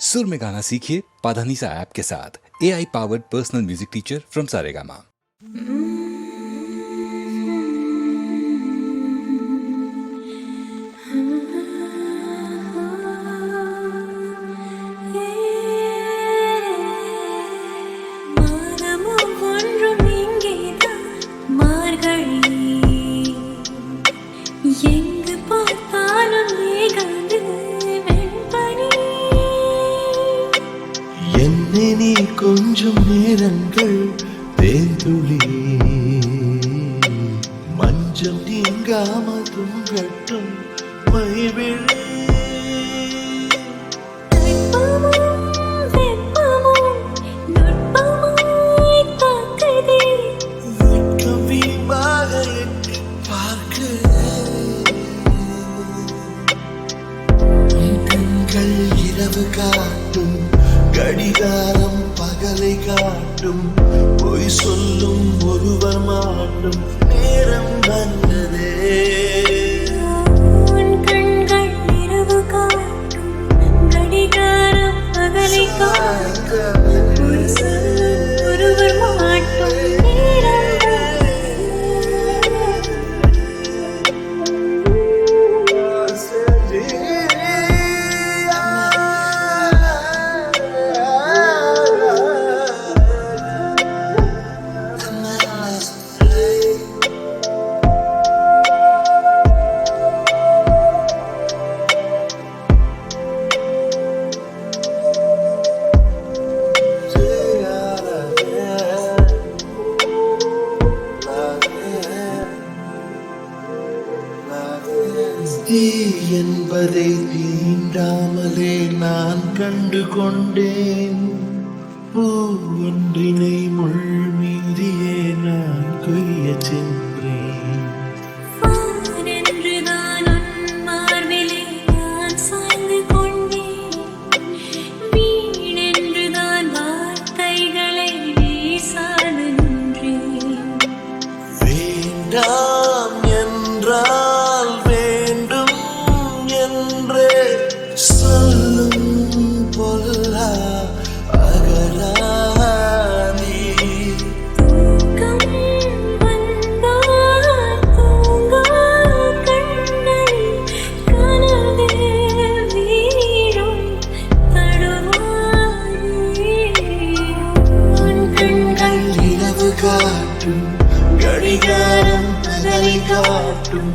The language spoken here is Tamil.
सुर में गाना सीखिए पाधानीसा ऐप के साथ। AI powered personal music teacher from Saregama. என்னே கொஞ்சம் நேரங்கள் தேந்துளி மஞ்சள் நீங்காம தூங்கட்டும் மைவிழி இரவு காட்டும் கடிகாரம் பகலை காட்டும் பொய் சொல்லும் ஒருவர் மாட்டும் நேரம் வந்ததே கண்கள் இரவு காட்டும் கடிகாரம் பகலை காட்டும் பொய் சொல்லும் ஒருவர் மாட்டும் நேரம் தீ என்பதை தீண்டாமலே நான் கண்டு கொண்டேன். பூ ஒன்றினை முள் மீறியே நான் கொய்ய சென்றேன். வேண்டாம் என்றால் வேண்டும் என்றே சொல்லும் பொல்லா அகராதி. இரவு காட்டும் கடிகாரம் பகலை காட்டும்